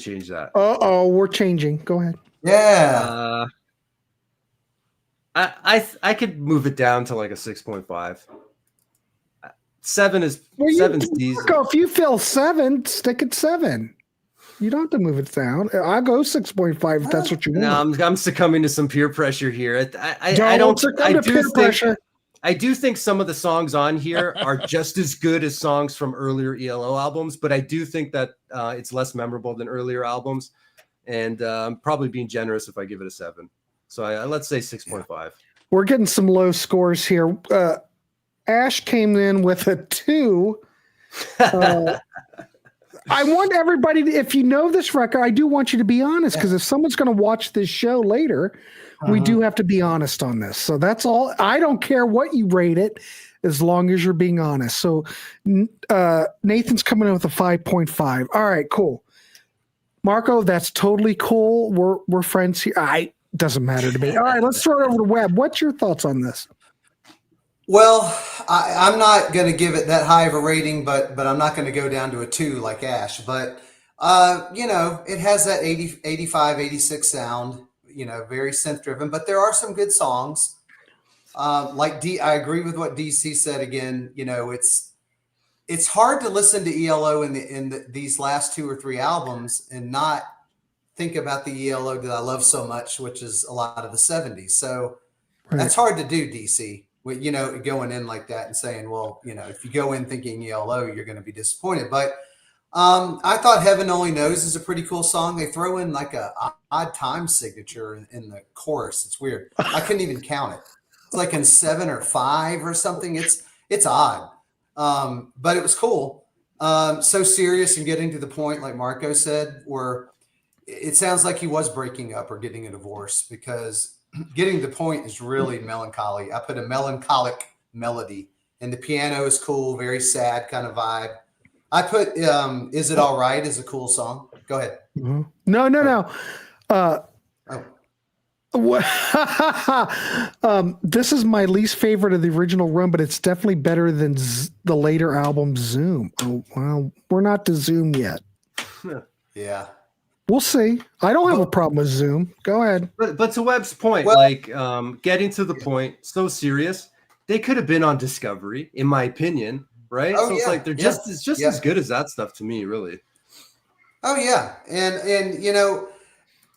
changing. Go ahead. Yeah. I could move it down to like a 6.5. 7 is decent. If you feel 7, stick at 7. You don't have to move it down. I'll go 6.5 if that's what you want. No, I'm succumbing to some peer pressure here. I do think some of the songs on here are just as good as songs from earlier ELO albums, but I do think that it's less memorable than earlier albums, and I'm probably being generous if I give it a 7. So let's say 6.5. We're getting some low scores here. Ash came in with a 2. I want everybody to, if you know this record, I do want you to be honest, because if someone's going to watch this show later, we do have to be honest on this. So that's all. I don't care what you rate it, as long as you're being honest. So Nathan's coming in with a 5.5. All right, cool. Marco, that's totally cool. We're friends here. Doesn't matter to me. All right, let's throw it over to Webb. What's your thoughts on this? Well, I'm not going to give it that high of a rating, but I'm not going to go down to a 2 like Ash. But, it has that 80, 85, 86 sound, very synth-driven. But there are some good songs. I agree with what DC said again. It's hard to listen to ELO in these last 2 or 3 albums and not think about the ELO that I love so much, which is a lot of the 70s. So that's hard to do, DC. Going in like that and saying, well, if you go in thinking ELO, you're going to be disappointed. But I thought Heaven Only Knows is a pretty cool song. They throw in like a odd time signature in the chorus. It's weird. I couldn't even count it. It's like in 7 or 5 or something. It's odd. But it was cool. So serious and getting to the point, like Marco said, where it sounds like he was breaking up or getting a divorce, because getting to the point is really melancholy. I put a melancholic melody, and the piano is cool, very sad kind of vibe. I put Is It All Right is a cool song. Go ahead. No, no, no. Oh. This is my least favorite of the original run, but it's definitely better than the later album Zoom. Oh, well, we're not to Zoom yet. Yeah. We'll see. I don't have a problem with Zoom. Go ahead. But to Webb's point, Well- like getting to the point, so serious, they could have been on Discovery, in my opinion, right? Oh, so it's yeah. like they're just as good as that stuff to me, really. Oh yeah, and you know,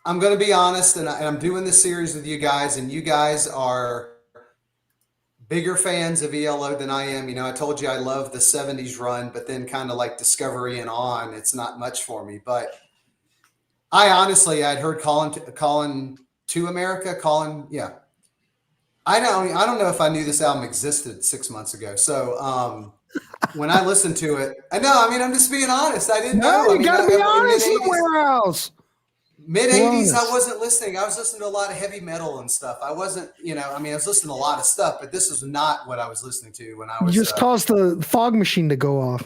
I'm going to be honest, and I'm doing this series with you guys, and you guys are bigger fans of ELO than I am. You know, I told you I love the 70s run, but then kind of like Discovery and on, it's not much for me. But I honestly, I'd heard Calling to America, yeah. I don't know if I knew this album existed 6 months ago. So when I listened to it, I'm just being honest. I didn't know. You got to be honest in the Warehouse. Mid 80s, I wasn't listening. I was listening to a lot of heavy metal and stuff. I wasn't, I was listening to a lot of stuff, but this is not what I was listening to when I was. You just caused the fog machine to go off.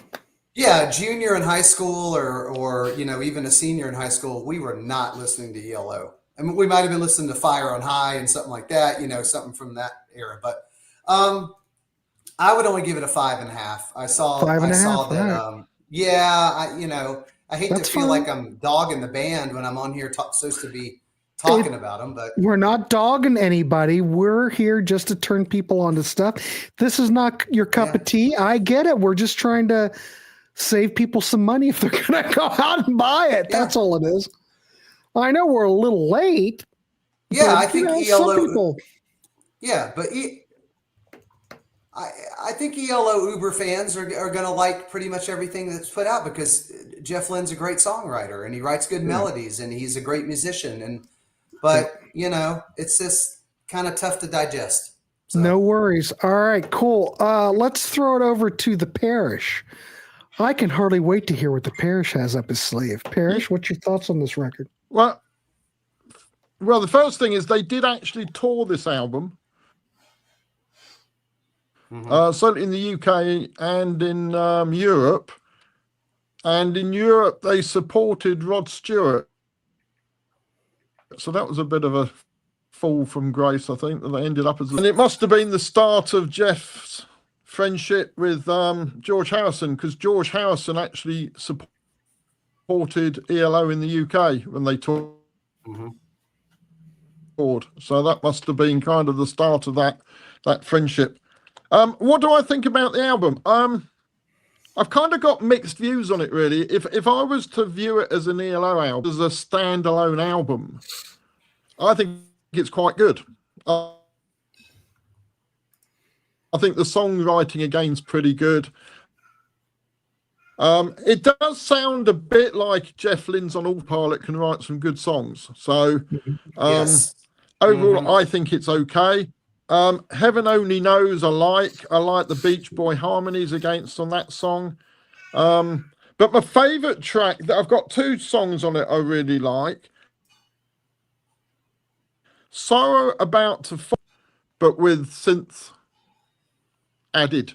Yeah, junior in high school or even a senior in high school, we were not listening to ELO. I mean, we might have been listening to Fire on High and something like that, something from that era. But I would only give it a 5.5. I saw that. Right. I hate to feel like I'm dogging the band when I'm on here supposed to be talking about them, but we're not dogging anybody. We're here just to turn people on to stuff. This is not your cup of tea. I get it. We're just trying to save people some money if they're going to go out and buy it. Yeah. That's all it is. I know we're a little late. Yeah, I think ELO. Some people. Yeah, but I think ELO Uber fans are going to like pretty much everything that's put out because Jeff Lynne's a great songwriter and he writes good melodies and he's a great musician. But it's just kind of tough to digest. So. No worries. All right, cool. Let's throw it over to the Parish. I can hardly wait to hear what the Parish has up his sleeve. Parish, what's your thoughts on this record? Well, the first thing is they did actually tour this album. Mm-hmm. Certainly in the UK and in Europe. And in Europe, they supported Rod Stewart. So that was a bit of a fall from grace, I think, that they ended up as. And it must have been the start of Jeff's friendship with George Harrison, because George Harrison actually supported ELO in the UK when they toured. Mm-hmm. So that must have been kind of the start of that friendship. What do I think about the album? I've kind of got mixed views on it, really. If I was to view it as an ELO album, as a standalone album, I think it's quite good. I think the songwriting again is pretty good. It does sound a bit like Jeff Lynne's on Autopilot can write some good songs. So yes. Overall, I think it's okay. Heaven Only Knows I like the Beach Boy harmonies against on that song. But my favourite track, I've got two songs on it I really like. Sorrow About to Fall, but with synth added.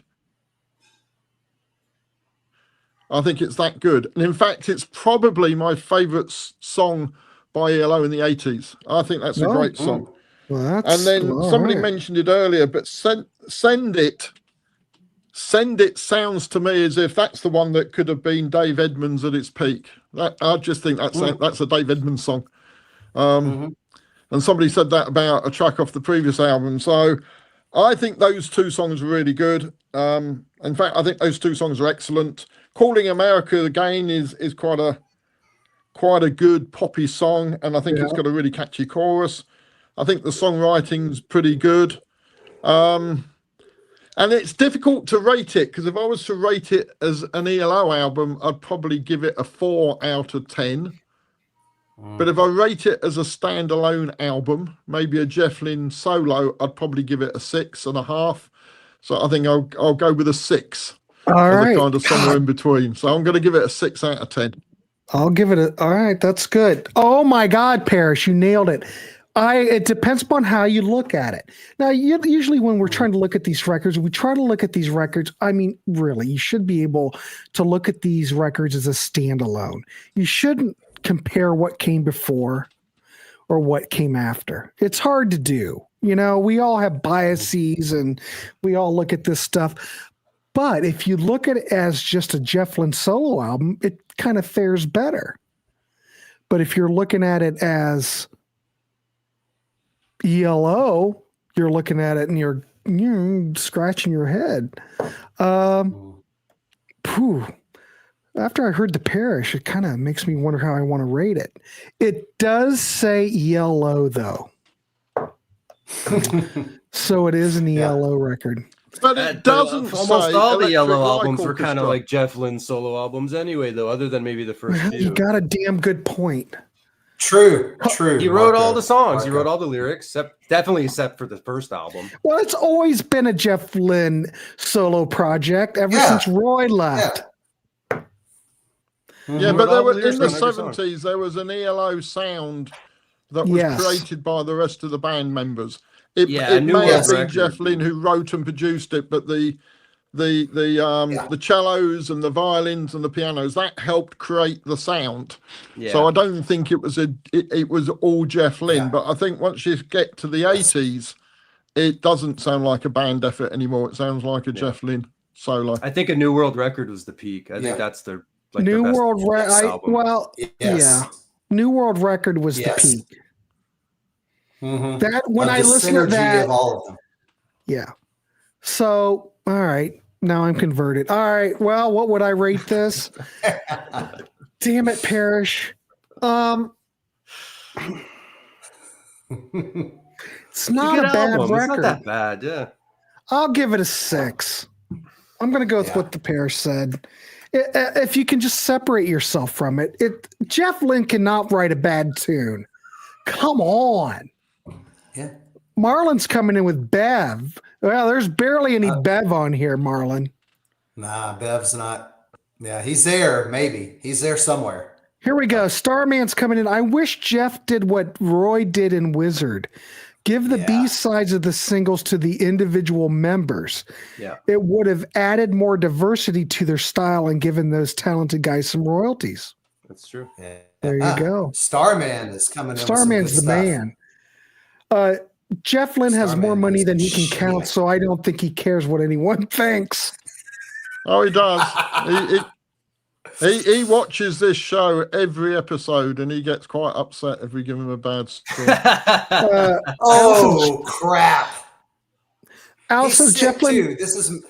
I think it's that good. And in fact, it's probably my favourite song by ELO in the 80s. I think that's a great song. Well, and then somebody mentioned it earlier, but Send It sounds to me as if that's the one that could have been Dave Edmunds at its peak. I just think that's a Dave Edmunds song. And somebody said that about a track off the previous album. So I think those two songs are really good. In fact, I think those two songs are excellent. Calling America Again is quite a good poppy song, and I think it's got a really catchy chorus. I think the songwriting's pretty good. And it's difficult to rate it, because if I was to rate it as an ELO album, I'd probably give it a 4 out of 10. But if I rate it as a standalone album, maybe a Jeff Lynne solo, I'd probably give it a 6.5. So I think I'll go with a 6. All right. Kind of somewhere in between. So I'm going to give it a 6 out of 10. I'll give it all right. That's good. Oh my God, Parish, you nailed it. It depends upon how you look at it. Now, usually when we're trying to look at these records, I mean, really, you should be able to look at these records as a standalone. You shouldn't compare what came before or what came after. It's hard to do. You know, we all have biases and we all look at this stuff. But if you look at it as just a Jeff Lynne solo album, it kind of fares better. But if you're looking at it as ELO, you're looking at it and you're scratching your head. After I heard the Parish, it kind of makes me wonder how I want to rate it. It does say ELO though. So it is an ELO record. But it doesn't almost say all the Electric Yellow Light albums were kind of Orchestra. like Jeff Lynne solo albums anyway, though, other than maybe the first few. You got a damn good point. True. He wrote all Marco. the songs. He Marco. wrote all the lyrics, definitely except for the first album. Well, it's always been a Jeff Lynne solo project ever since Roy left. Yeah, Wrote but there all were the lyrics in the on every song. 70s there was an ELO sound that was Yes. created by the rest of the band members. It New may have World been Record. Jeff Lynne who wrote and produced it, but the cellos and the violins and the pianos that helped create the sound. Yeah. So I don't think it was it was all Jeff Lynne, Yeah. but I think once you get to the 80s, it doesn't sound like a band effort anymore. It sounds like a Jeff Lynne solo. I think a New World Record was the peak. I think that's their New their best World Record. album. Yeah. New World Record was the peak. That when I listen to that, of all of them. yeah. So, all right. Now I'm converted. All right. Well, what would I rate this? Damn it, Parish. It's not a bad album. record. It's not that bad, yeah. I'll give it a 6. I'm going to go with what the Parish said. If you can just separate yourself from it, Jeff Lynne cannot write a bad tune. Come on. Yeah. Marlon's coming in with Bev. Well, there's barely any Bev on here, Marlon. Nah, Bev's not. Yeah, he's there. Maybe he's there somewhere. Here we go. Starman's coming in. I wish Jeff did what Roy did in Wizard. Give the B-sides of the singles to the individual members. Yeah. It would have added more diversity to their style and given those talented guys some royalties. That's true. Yeah. There you go. Starman is coming in. Starman's the man. Jeff Lynne has more Starman money is than the he can count, shit. so I don't think he cares what anyone thinks. Oh, he does. He watches this show every episode, and he gets quite upset if we give him a bad score. Oh crap! Also, He's Jeff sick, Lynne. too. This is.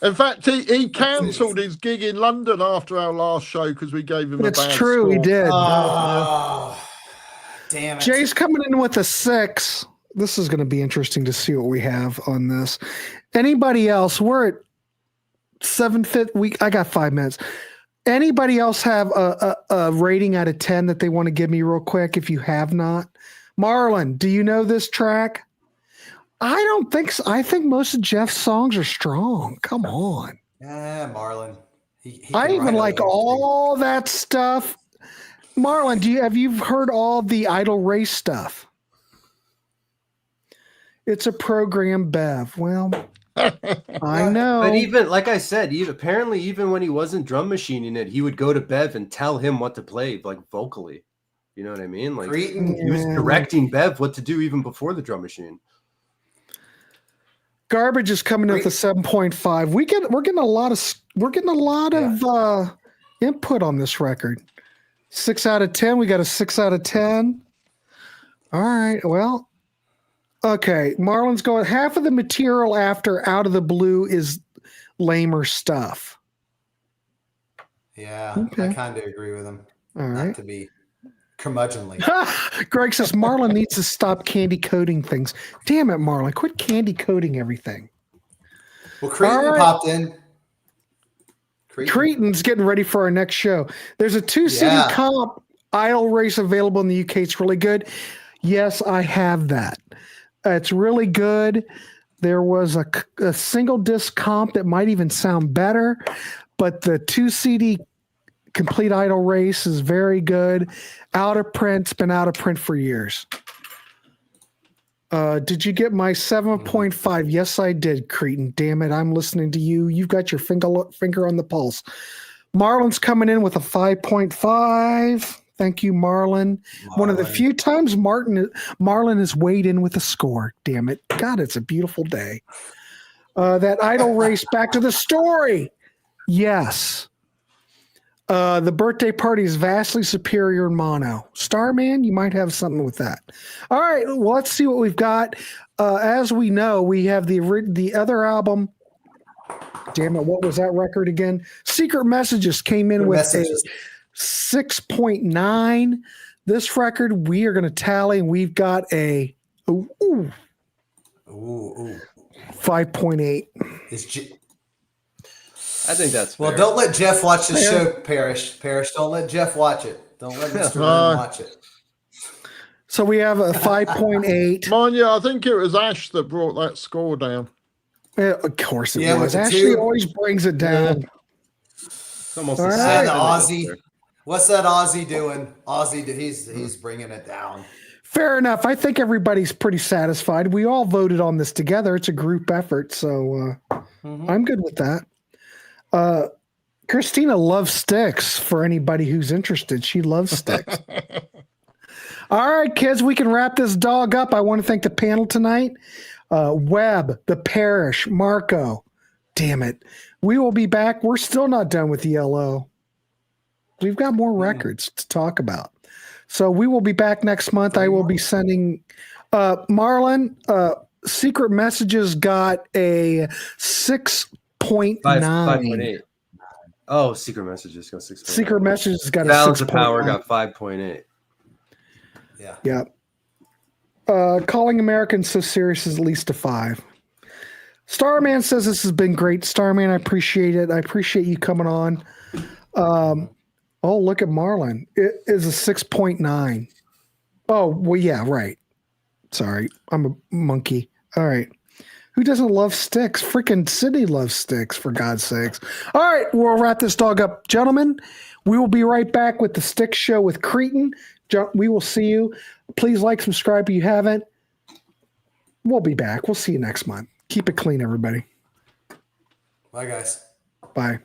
In fact, he cancelled his gig in London after our last show because we gave him a It's bad true, score. he did. Oh, damn it! Jay's coming in with a 6. This is going to be interesting to see what we have on this. Anybody else? We're at 7:50. I got 5 minutes. Anybody else have a rating out of 10 that they want to give me real quick? If you have not, Marlon, do you know this track? I don't think so. I think most of Jeff's songs are strong. Come on. Yeah, Marlon. He I can even write a like little all that stuff. Marlon, have you heard all the Idle Race stuff? It's a program, Bev. Well, I know. But even like I said, apparently even when he wasn't drum machining it, he would go to Bev and tell him what to play, like vocally. You know what I mean? Like Cretin. he was directing Bev what to do even before the drum machine. Garbage is coming in with a 7.5. We're getting a lot of input on this record. 6 out of 10. We got a 6 out of 10. All right. Well, okay. Marlon's going. Half of the material after Out of the Blue is lamer stuff. Yeah, Okay. I kind of agree with him. All Not right. to be curmudgeonly. Greg says Marlon needs to stop candy coating things. Damn it, Marlon. Quit candy coating everything. Well, Cretin All right. popped in. Cretin's getting ready for our next show. There's a 2 CD comp Idle Race available in the UK. It's really good. Yes, I have that. It's really good. There was a single disc comp that might even sound better, but the 2 CD Complete Idle Race is very good. Out of print. It's been out of print for years. Did you get my 7.5? Yes, I did, Cretin. Damn it. I'm listening to you. You've got your finger on the pulse. Marlon's coming in with a 5.5. Thank you, Marlon. One of the Marlon. few times Marlon has weighed in with a score. Damn it. God, it's a beautiful day. That idle race, back to the story. Yes. The birthday party is vastly superior in mono. Starman, you might have something with that. All right, well, let's see what we've got. As we know, we have the other album. Damn it, what was that record again? Secret Messages came in with a 6.9. This record, we are going to tally, and we've got a 5.8. I think that's well. fair. Don't let Jeff watch the show, Parish. Parish, don't let Jeff watch it. Don't let Mr. Lynn watch it. So we have a 5.8. Mind you, I think it was Ash that brought that score down. Of course it Yeah, was. with the Ashley tube. always brings it down. It's almost All the right. same. And the Aussie. What's that Aussie doing? He's bringing it down. Fair enough. I think everybody's pretty satisfied. We all voted on this together. It's a group effort, so I'm good with that. Christina loves sticks. For anybody who's interested, she loves sticks. All right, kids, we can wrap this dog up. I want to thank the panel tonight. Webb, the Parish, Marco. Damn it. We will be back. We're still not done with ELO. We've got more records to talk about. So we will be back next month. I will be sending Marlon, Secret Messages got a 6.9. 5.8. Oh, Secret Messages got 6.9. Secret Messages got a Balance 6.9. of Power got 5.8. Yeah. Calling Americans So Serious is at least a 5. Starman says this has been great. Starman, I appreciate it. I appreciate you coming on. Oh, look at Marlon. It is a 6.9. Oh, well, yeah, right. Sorry. I'm a monkey. All right. Who doesn't love sticks? Freaking Sydney loves sticks, for God's sakes. All right, we'll wrap this dog up. Gentlemen, we will be right back with the Stick Show with Cretan. We will see you. Please like, subscribe if you haven't. We'll be back. We'll see you next month. Keep it clean, everybody. Bye, guys. Bye.